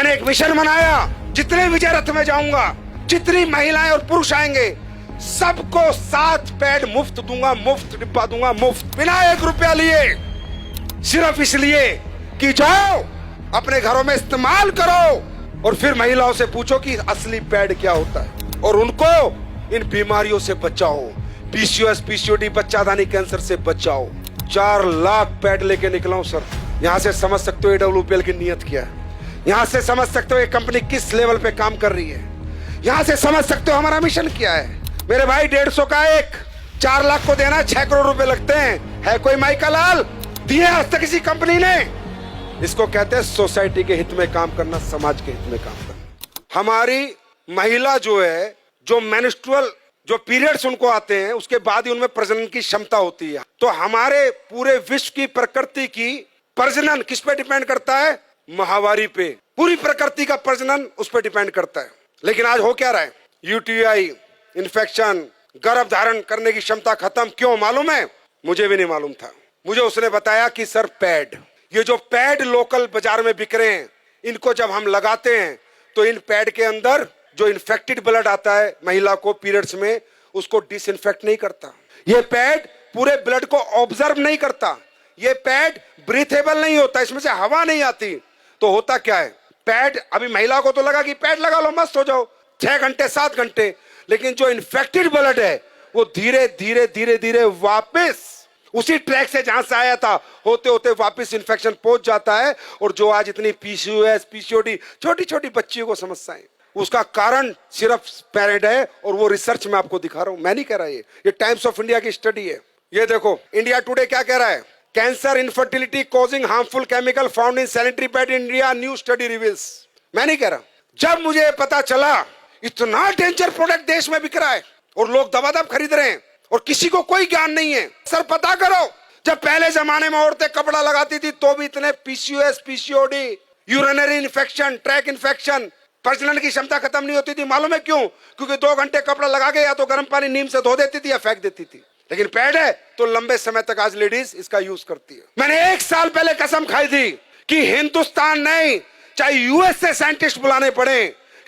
मैंने एक मिशन बनाया, जितने विजय रथ में जाऊंगा, जितनी महिलाएं और पुरुष आएंगे, सबको 7 पैड मुफ्त दूंगा, मुफ्त डिब्बा दूंगा, मुफ्त, बिना 1 रुपया लिए, सिर्फ इसलिए कि जाओ अपने घरों में इस्तेमाल करो और फिर महिलाओं से पूछो कि असली पैड क्या होता है और उनको इन बीमारियों से बचाओ, पीसीओएस, पीसीओडी, बच्चादानी कैंसर से बचाओ। 4 लाख पैड लेके निकला हूं सर। यहां से समझ सकते हो AWPL की नीयत क्या है, यहां से समझ सकते हो ये कंपनी किस लेवल पे काम कर रही है, यहां से समझ सकते हो हमारा मिशन क्या है। मेरे भाई 150 का एक, 4 लाख को देना 6 करोड़ रुपए लगते हैं। है कोई माई का लाल दिए आज तक किसी कंपनी ने? इसको कहते हैं सोसाइटी के हित में काम करना, समाज के हित में काम करना। हमारी महिला जो है, जो मेंस्ट्रुअल जो पीरियड्स उनको आते हैं, उसके बाद ही उनमें प्रजनन की क्षमता होती है। तो हमारे पूरे विश्व की प्रकृति की प्रजनन किस पे डिपेंड करता है? माहवारी पे। पूरी प्रकृति का प्रजनन उस पर डिपेंड करता है। लेकिन आज हो क्या रहा है? यूटीआई, इन्फेक्शन, गर्भ धारण करने की क्षमता खत्म। क्यों मालूम है? मुझे भी नहीं मालूम था। मुझे उसने बताया कि सर पैड, ये जो पैड लोकल बाजार में बिक रहे हैं, इनको जब हम लगाते हैं तो इन पैड के अंदर जो इन्फेक्टेड ब्लड आता है महिला को पीरियड्स में, उसको डिसइंफेक्ट नहीं करता। ये पैड पूरे ब्लड को ऑब्जर्व नहीं करता। ये पैड ब्रीथेबल नहीं होता, इसमें से हवा नहीं आती। तो होता क्या है? पैड, अभी महिला को तो लगा कि पैड लगा लो मस्त हो जाओ, 6 घंटे 7 घंटे, लेकिन जो इन्फेक्टेड ब्लड है वो धीरे धीरे धीरे धीरे वापस उसी ट्रैक से जहां से आया था होते होते वापस इन्फेक्शन पहुंच जाता है। और जो आज इतनी पीसीओएस, पीसीओडी, छोटी छोटी बच्चियों को समस्याएं, उसका कारण सिर्फ पैड है। और वो रिसर्च में आपको दिखा रहा हूं, मैं नहीं कह रहा, ये टाइम्स ऑफ इंडिया की स्टडी है। ये देखो इंडिया टुडे क्या कह रहा है? Cancer, infertility causing harmful chemical found in sanitary pad in India, new study reveals. मैं नहीं कह रहा। जब मुझे पता चला इतना डेंजर प्रोडक्ट देश में बिक रहा है और लोग दबादब खरीद रहे हैं और किसी को कोई ज्ञान नहीं है, सर पता करो, जब पहले जमाने में औरतें कपड़ा लगाती थी तो भी इतने PCOS, PCOD, urinary infection, track infection, प्रजनन की क्षमता खत्म नहीं होती थी। मालूम है क्यों? क्योंकि 2 घंटे कपड़ा लगा के या तो गर्म पानी नीम से धो देती थी या फेंक देती थी। लेकिन पैड है तो लंबे समय तक आज लेडीज इसका यूज करती है। मैंने 1 साल पहले कसम खाई थी कि हिंदुस्तान नहीं, चाहे यूएस से साइंटिस्ट बुलाने पड़े,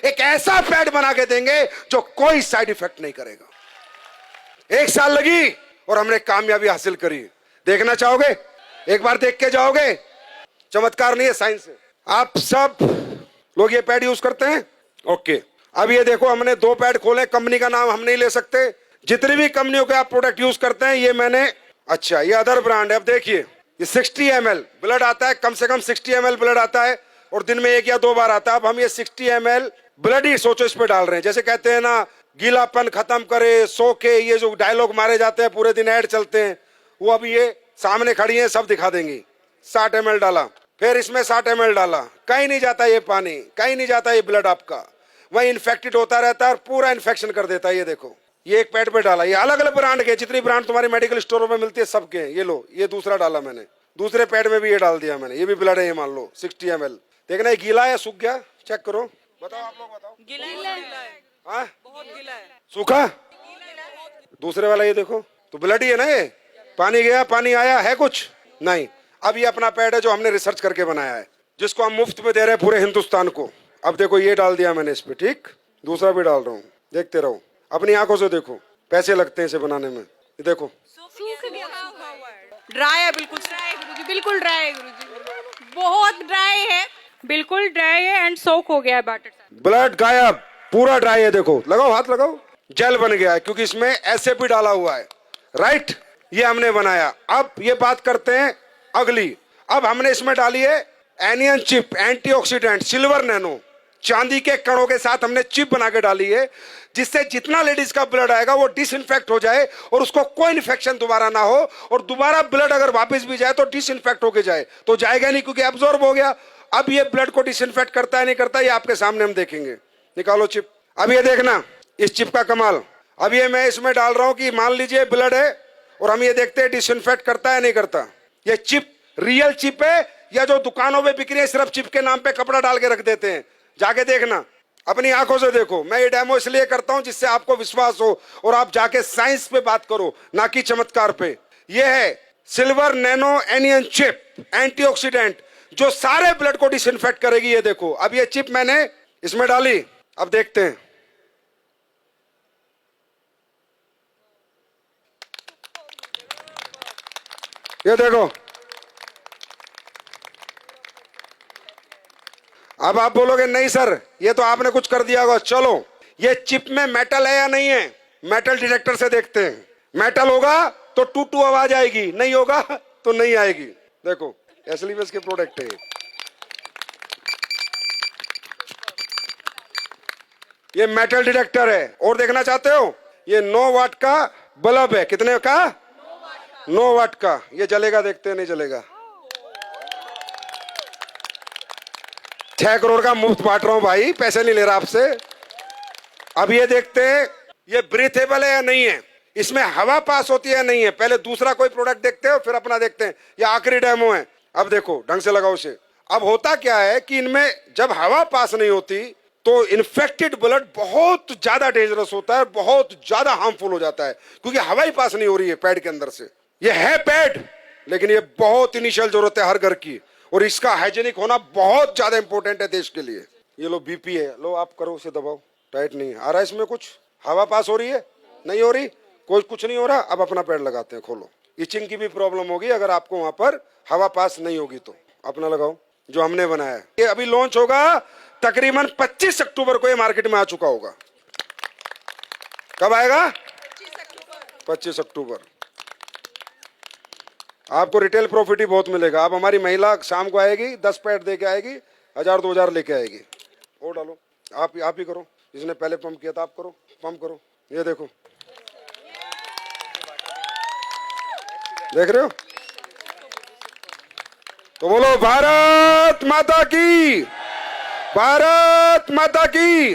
एक ऐसा पैड बना के देंगे जो कोई साइड इफेक्ट नहीं करेगा। 1 साल लगी और हमने कामयाबी हासिल करी। देखना चाहोगे? एक बार देख के जाओगे? चमत्कार नहीं है, साइंस है। आप सब लोग ये पैड यूज करते हैं? ओके, अब ये देखो हमने 2 पैड खोले, कंपनी का नाम हम नहीं ले सकते। जितनी भी कंपनियों के आप प्रोडक्ट यूज करते हैं, ये मैंने, अच्छा ये अदर ब्रांड है। अब देखिए ये 60 ml ब्लड आता है, कम से कम 60 ml ब्लड आता है और दिन में 1 या 2 बार आता है। अब हम ये 60 ml ब्लड ही सोचो इस पे डाल रहे हैं। जैसे कहते हैं ना, गीलापन खत्म करे, सो के, ये जो डायलॉग मारे जाते हैं, पूरे दिन ऐड चलते हैं, वो अब ये सामने खड़ी है, सब दिखा देंगी। 60 ml डाला, फिर इसमें 60 ml डाला, कहीं नहीं जाता ये पानी, कहीं नहीं जाता ये ब्लड आपका, वही इन्फेक्टेड होता रहता है और पूरा इन्फेक्शन कर देता है। ये देखो ये एक पैड पे डाला, ये अलग अलग ब्रांड के, जितनी ब्रांड तुम्हारी मेडिकल स्टोरों में मिलती है सबके। ये लो, ये दूसरा डाला मैंने, दूसरे पैड में भी ये डाल दिया मैंने, ये भी ब्लड है, ये मान लो 60 ml। देखना ये गीला है सूख गया, चेक करो, बताओ आप लोग बताओ। गीला है, हाँ बहुत गीला है। सूखा? दूसरे वाला ये देखो तो ब्लड ही है ना, ये पानी गया पानी आया है कुछ नहीं। अब ये अपना पैड है जो हमने रिसर्च करके बनाया है, जिसको हम मुफ्त में दे रहे हैं पूरे हिंदुस्तान को। अब देखो ये डाल दिया मैंने इस पे, ठीक, दूसरा भी डाल रहा हूँ, देखते रहो, अपनी आंखों से देखो, पैसे लगते हैं इसे बनाने में। ये देखो ड्राई है, बिल्कुल ड्राई है गुरुजी, बिल्कुल ड्राई है गुरुजी, बहुत ड्राई है, बिल्कुल ड्राई है एंड सोक हो गया है बैटर। ब्लड गायब, पूरा ड्राई है। देखो लगाओ, हाथ लगाओ, जेल बन गया है क्योंकि इसमें ऐसे भी डाला हुआ है, राइट, ये हमने बनाया। अब ये बात करते हैं अगली। अब हमने इसमें डाली है anion chip, antioxidant, silver nano, चांदी के कणों के साथ हमने चिप बना के डाली है, जिससे जितना लेडीज का ब्लड आएगा वो डिसइंफेक्ट हो जाए और उसको कोई इन्फेक्शन दोबारा ना हो, और दोबारा ब्लड अगर वापस भी जाए तो डिसइंफेक्ट होके जाए। तो जाएगा नहीं क्योंकि एब्जॉर्ब हो गया। अब ये ब्लड को डिसइंफेक्ट करता है नहीं करता, ये आपके सामने हम देखेंगे। निकालो चिप। अब ये देखना इस चिप का कमाल। अब ये मैं इसमें डाल रहा हूं कि मान लीजिए ब्लड है और हम ये देखते हैं डिसइंफेक्ट करता है नहीं करता। ये चिप रियल चिप है या जो दुकानों में बिक रही है सिर्फ चिप के नाम पे कपड़ा डाल के रख देते हैं? जाके देखना, अपनी आंखों से देखो। मैं ये डेमो इसलिए करता हूं जिससे आपको विश्वास हो और आप जाके साइंस पे बात करो, ना कि चमत्कार पे। ये है silver nano anion chip antioxidant, जो सारे ब्लड को डिसइंफेक्ट करेगी। ये देखो, अब ये चिप मैंने इसमें डाली, अब देखते हैं। ये देखो, अब आप बोलोगे नहीं सर ये तो आपने कुछ कर दिया होगा। चलो, ये चिप में मेटल है या नहीं है, मेटल डिटेक्टर से देखते हैं। मेटल होगा तो टू टू आवाज आएगी, नहीं होगा तो नहीं आएगी। देखो, एसलीवेस के प्रोडक्ट है। ये मेटल डिटेक्टर है। और देखना चाहते हो, ये 9 वाट का बल्ब है। कितने का? 9 वाट का। ये जलेगा, देखते हैं नहीं जलेगा। 6 करोड़ का मुफ्त बांट रहा हूं भाई, पैसे नहीं ले रहा आपसे। अब ये देखते हैं ये ब्रीथेबल है या नहीं है, इसमें हवा पास होती है या नहीं है। पहले दूसरा कोई प्रोडक्ट देखते हो, फिर अपना देखते हैं। ये आखिरी डेमो है। अब देखो, ढंग से लगाओ इसे। अब होता क्या है कि इनमें जब हवा पास नहीं होती तो इन्फेक्टेड ब्लड बहुत ज्यादा डेंजरस होता है, बहुत ज्यादा हार्मफुल हो जाता है, क्योंकि हवा ही पास नहीं हो रही है पैड के अंदर से। ये है पैड, लेकिन ये बहुत इनिशियल जरूरत है हर घर की, और इसका हाइजेनिक होना बहुत ज्यादा इंपॉर्टेंट है देश के लिए। ये लो बीपी है, लो आप करो, उसे दबाओ। टाइट नहीं आ रहा इसमें, कुछ हवा पास हो रही है, नहीं हो रही, कोई कुछ नहीं हो रहा। अब अपना पैड लगाते हैं, खोलो। इचिंग की भी प्रॉब्लम होगी अगर आपको वहां पर हवा पास नहीं होगी तो। अपना लगाओ जो हमने बनाया है। ये अभी लॉन्च होगा तकरीबन 25 अक्टूबर को, ये मार्केट में आ चुका होगा। कब आएगा? 25 अक्टूबर। आपको रिटेल प्रॉफिट ही बहुत मिलेगा। अब हमारी महिला शाम को आएगी, 10 पैड दे के आएगी, 1000-2000 लेके आएगी। और डालो, आप ही करो, जिसने पहले पंप किया था आप करो, पंप करो। ये देखो, देख रहे हो? तो बोलो भारत माता की, भारत माता की।